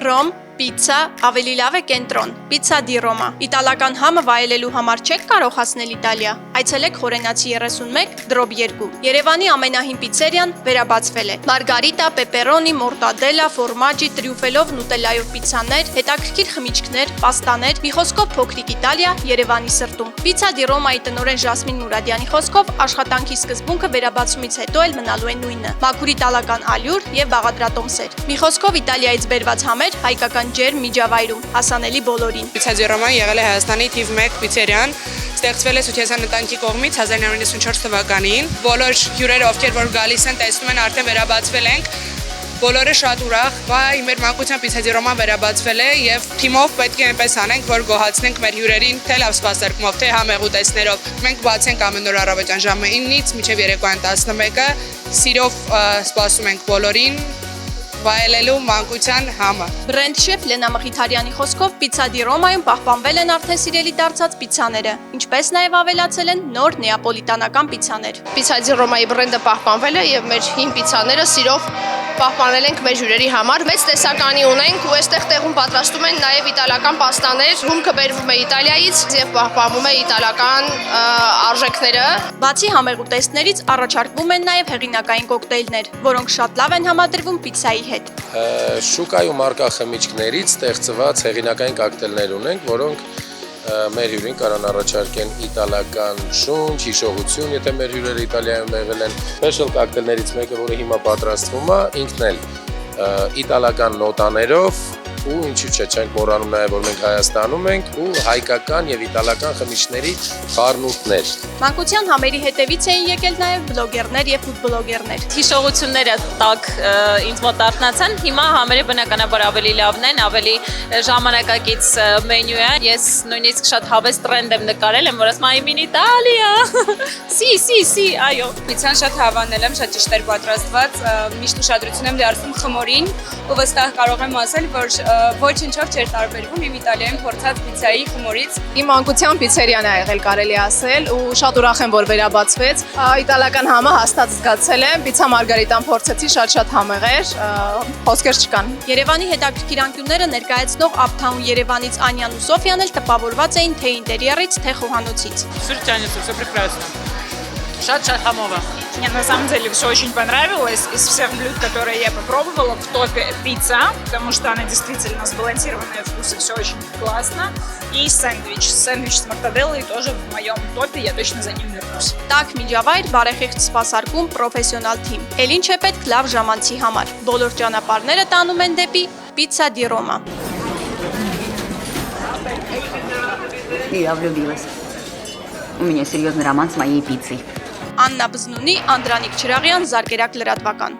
Ռոմ, պիցցա, ավելի լավ է կենտրոն, պիցցա դի Ռոմա։ Իտալական համը վայելելու համար չեք կարող հասնել Իտալիա։ Այցելեք Խորենացի 31/2։ Երևանի ամենահին պիցերիան վերաբացվել է։ Մարգարիտա, պեպերոնի, մորտադելա, ֆորմաջի, տրյուֆելով, նուտելայով պիցցաներ, հետաքրքիր խմիչքներ, պաստաներ, մի խոսքով փոքրիկ Իտալիա Երևանի սրտում։ Պիցցա դի Ռոմայի տնօրեն Ժասմին Մուրադյանի խոսքով աշխատանքի սկզբունքը վերաբացումից հետո էլ մնալու է նույնը՝ մաքուր իտալական ալյուր եւ բաղադրատոմսեր։ Մի խոսքով Իտալիայից բերված համեր հայկական ջերմ միջավայրում, հասանելի բոլորին։ Պիցցա դի Ռոման եղել է Հայաստանի թիվ 1 պիցերիան, ստեղծվել է Սութիասյան ընտանիքի կողմից 1994 թվականին։ Բոլոր հյուրերը, ովքեր որ գալիս են, տեսնում են, արդեն վերաբացվել ենք։ Բոլորը շատ ուրախ, վայ, մեր մանկության Պիցցա դի Ռոման վերաբացվել է եւ թիմով պետք է այնպես անենք, որ գոհացնենք մեր հյուրերին թե լավ սպասարկումով, թե համեղ ուտեստներով։ Մենք բացենք ամեն օր առավոտյան ժամը 9-ից մինչև երեկոյան 11-ը, սիրով սպասում ենք բոլորին վայելելու մանկության համը։ Բրենդ շեֆ Լենա Մխիթարյանի խոսքով Պիցցա դի Ռոմայում պահպանվել են արդեն սիրելի դարձած պիցցաները, ինչպես նաև ավելացել են նոր նեապոլիտանական պիցցաներ։ Պիցցա դի Ռոմայի բրենդը պահպանվել է եւ մեր հին պիցցաները սիրով պահպանել ենք մեր հյուրերի համար։ Մեծ տեսականի ունենք ու այստեղ տեղում պատրաստում են նաև իտալական պաստաներ, հումքը բերվում է Իտալիայից եւ պահպանվում է իտալական արժեքները։ Բացի համեղ ուտեստներից առաջարկվում են նաև հեղինակային կոկտեյլներ, որոնք շատ լավ են համադրվում պիցցայի հետ։ Շուկայում առկա խմիչքներից ստեղծված հեղինակային կոկտեյլներ ունենք, որոնք մեր հյուրին կարան առաջարկեն իտալական շունչ, հիշողություն, եթե մեր հյուրերը Իտալիայում եղել են։ Special կոկտեյլներից մեկը, որը հիմա պատրաստվում է, ինքն էլ իտալական նոտաներով ու ինչու՞ չէ, չենք մոռանում նաև, որ մենք Հայաստանում ենք ու հայկական եւ իտալական խմիչքների խառնուրդներ։ Մանկության համերի հետևից էին եկել նաև բլոգերներ եւ ֆուդբլոգերներ։ Հիշողությունները տակ ինձ մոտ արթնացան, հիմա համերը բնականաբար ավելի լավն են, ավելի ժամանակակից մենյու է։ Ես նույնիսկ շատ հավես տրենդ եմ նկարել եմ, որ ասում եմ «Իմ Իտալիա»։ Սի, այո։ Պիցցան շատ հավանել եմ, շատ ճիշտ էր պատրաստված, միշտ ուշադրություն եմ դարձնում խմորին ու վստահ կարող եմ ասել, որ ոչինչով չէր տարբերվում իմ Իտալիայում փորձած պիցցայի խմորից։ Իմ մանկության պիցերիան է եղել, կարելի ասել, ու շատ ուրախ եմ, որ վերաբացվեց։ Իտալական համը հաստատ զգացել եմ, պիցցա մարգարիտան փորձեցի, շատ համեղ էր, խոսքեր չկան։ Երևանի հետաքրքիր անկյունները ներկայացնող Uptown Երևանից Անյան ու Սոֆիան էլ տպավորված էին թե ինտերիերից, թե խոհանոցից։ Все прекрасно. Շատ համով է։ Мне на самом деле все очень понравилось. Из всех блюд, которые я попробовала, в топе пицца, потому что она действительно сбалансированная вкусы, все очень классно. И сэндвич. Сэндвич с мортаделлой тоже в моем топе, я точно за ним вернусь. Տաք միջավայր, բարեխիղճ սպասարկում, պրոֆեսիոնալ թիմ։ Էլ ինչ է պետք լավ ժամանցի համար։ Բոլոր ճանապարհները տանում են դեպի Պիցցա դի Ռոմա։ Я влюбилась. У меня серьезный роман с моей пиццей. Աննա Բզնունի, Անդրանիկ Չրաղյան, Զարգերակ լրատվական։